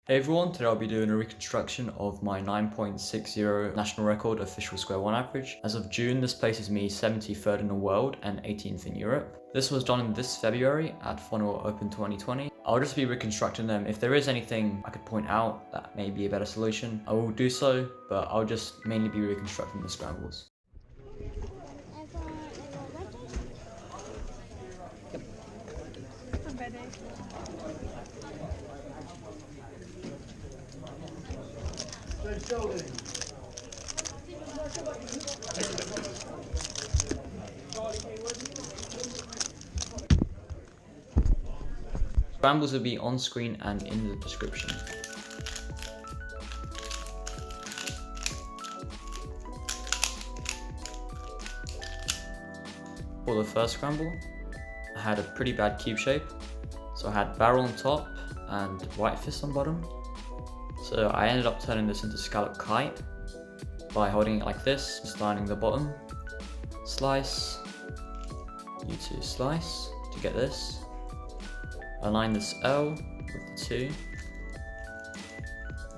Hey everyone, today I'll be doing a reconstruction of my 9.60 national record official Square-1 average. As of June, this places me 73rd in the world and 18th in Europe. This was done in this February at Funnel Open 2020. I'll just be reconstructing them. If there is anything I could point out that may be a better solution, I will do so, but I'll just mainly be reconstructing the scrambles. Scrambles will be on screen and in the description. For the first scramble, I had a pretty bad cube shape. So I had barrel on top and white fist on bottom. So I ended up turning this into scallop kite by holding it like this, mislining the bottom, slice, U2 slice to get this, align this L with the 2,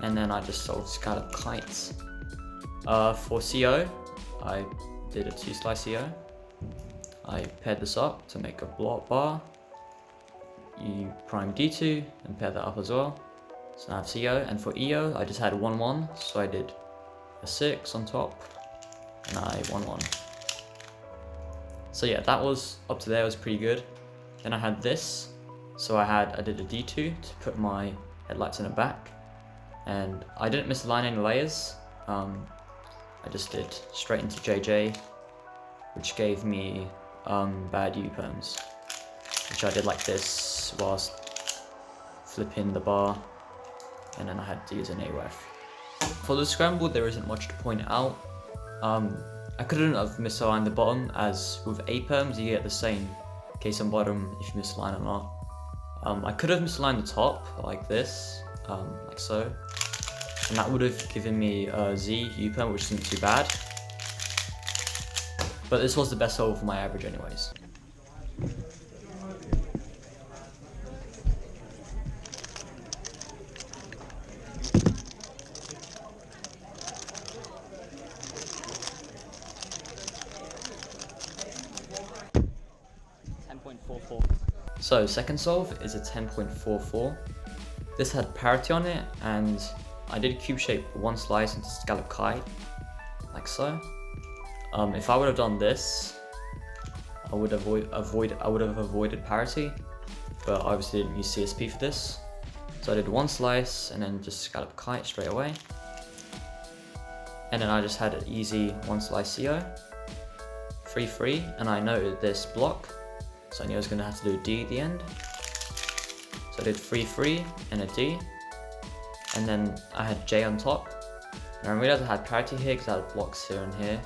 and then I just solved scallop kites. For CO, I did a 2 slice CO. I paired this up to make a block bar. You prime D2 and pair that up as well. So now I have CO, and for EO, I just had 1-1, so I did a 6 on top, and I 1-1. So yeah, that was up to there, was pretty good. Then I had this, so I did a D2 to put my headlights in the back, and I didn't misalign any layers. I just did straight into JJ, which gave me bad U-perms, which I did like this whilst flipping the bar, and then I had to use an AREF. For the scramble, there isn't much to point out. I couldn't have misaligned the bottom, as with A-perms you get the same case on bottom if you misalign or not. I could have misaligned the top like this, like so, and that would have given me a Z U-perm, which isn't too bad. But this was the best solve for my average anyways. So second solve is a 10.44. This had parity on it, and I did cube shape 1 slice into scallop kite, like so. If I would have done this, I would have avoided parity, but I obviously didn't use CSP for this. So I did 1 slice and then just scallop kite straight away. And then I just had an easy 1 slice CO, 3-3, and I noted this block, so I knew I was going to have to do a D at the end. So I did 3-3 and a D, and then I had J on top. And I realized I had parity here because I had blocks here and here.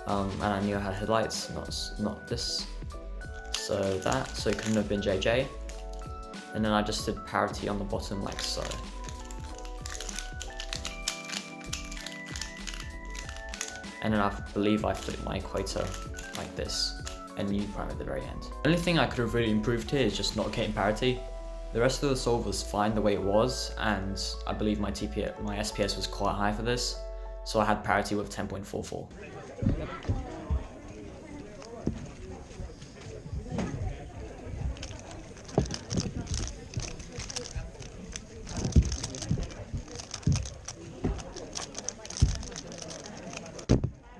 And I knew I had headlights, not this. So it couldn't have been JJ. And then I just did parity on the bottom like so. And then I believe I flipped my equator like this, and U prime at the very end. The only thing I could have really improved here is just not getting parity. The rest of the solve was fine the way it was, and I believe my SPS was quite high for this, so I had parity with 10.44.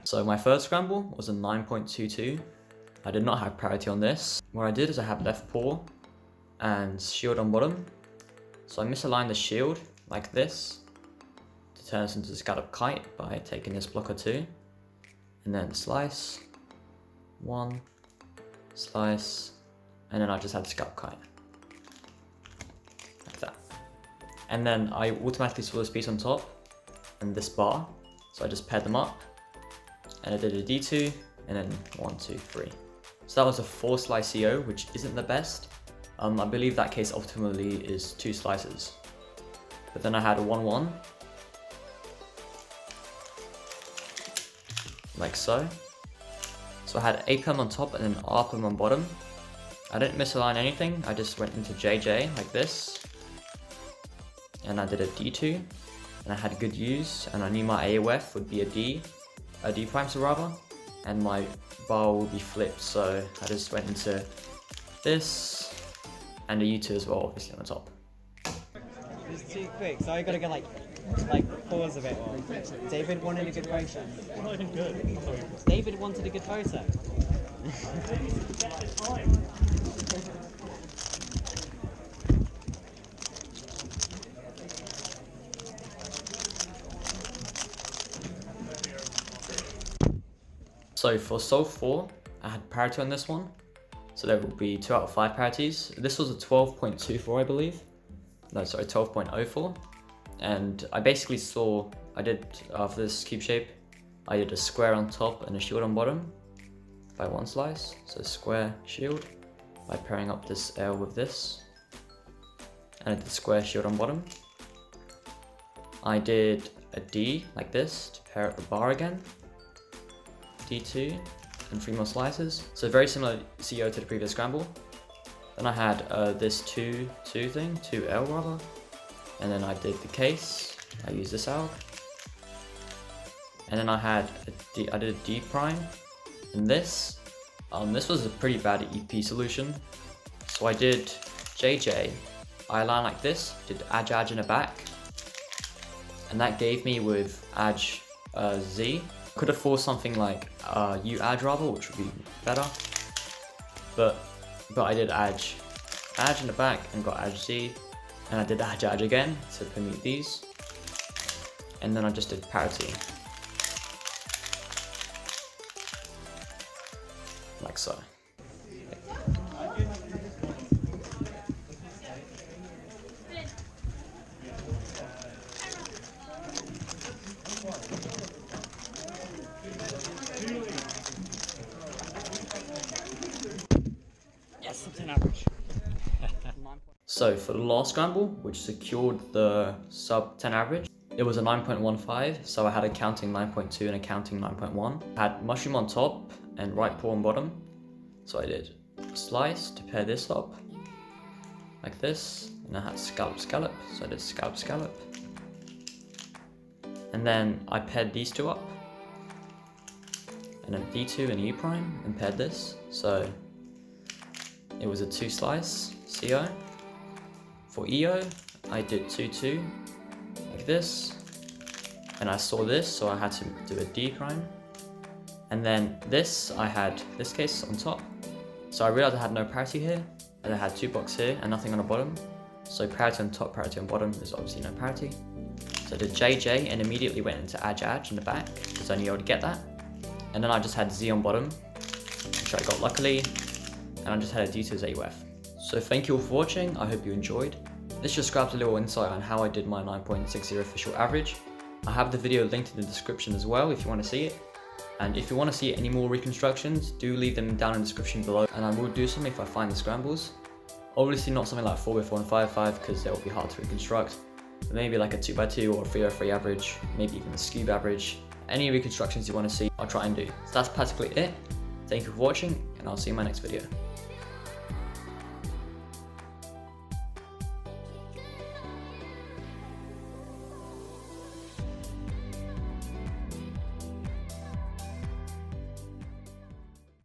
So my first scramble was a 9.22. I did not have parity on this. What I did is I had left paw and shield on bottom. So I misaligned the shield like this to turn this into a scallop kite by taking this blocker 2. And then slice, 1, slice, and then I just had the scallop kite. Like that. And then I automatically saw this piece on top and this bar. So I just paired them up. And I did a D2, and then 1, 2, 3. So that was a 4 slice CO, which isn't the best. I believe that case optimally is 2 slices. But then I had a 1-1, like so. So I had A-perm on top and then R-perm on bottom. I didn't misalign anything, I just went into JJ like this. and I did a D2, and I had good U's, and I knew my AOF would be a D prime, so rather, and my bar will be flipped, so I just went into this, and a U2 as well, obviously on the top. It's too quick, so I gotta go like pause a bit. David wanted a good photo. Not even good. David wanted a good photo. So for solve 4, I had parity on this one, so there will be 2 out of 5 parities. This was a 12.24, I believe. No, sorry, 12.04. And I basically saw, I did, for this cube shape, I did a square on top and a shield on bottom by one slice. So square shield by pairing up this L with this. And I did square shield on bottom. I did a D like this to pair up the bar again. D2 and 3 more slices. So very similar CO to the previous scramble. Then I had this 2L rather. And then I did the case. I used this out. And then I had I did a D prime. And this was a pretty bad EP solution. So I did JJ, I line like this, did Aj in the back. And that gave me with Aj Z. Could have forced something like U Aj rather, which would be better. But I did Aj in the back and got Aj Z. And I did Aj again to permute these. And then I just did parity. Like so. Yes, sub-10 average. So for the last scramble, which secured the sub 10 average, it was a 9.15, so I had a counting 9.2 and a counting 9.1. I had mushroom on top and right paw on bottom. So I did slice to pair this up, like this, and I had scallop, so I did scallop. And then I paired these two up, and then D2 and U prime, and paired this. So it was a 2 slice CO. For EO, I did 2-2, like this, and I saw this, so I had to do a D prime. And then this, I had this case on top. So I realized I had no parity here, and I had 2 blocks here and nothing on the bottom. So parity on top, parity on bottom is obviously no parity. So I did JJ and immediately went into Aj in the back, because I knew I would get that. And then I just had Z on bottom, which I got luckily, and I just had a D2 as AUF. So thank you all for watching, I hope you enjoyed. This just grabs a little insight on how I did my 9.60 official average. I have the video linked in the description as well if you want to see it. And if you want to see any more reconstructions, do leave them down in the description below, and I will do something if I find the scrambles. Obviously not something like 4x4 and 5x5 because they will be hard to reconstruct, but maybe like a 2x2 or a 3x3 average, maybe even a cube average. Any reconstructions you want to see, I'll try and do. So that's practically it. Thank you for watching, and I'll see you in my next video.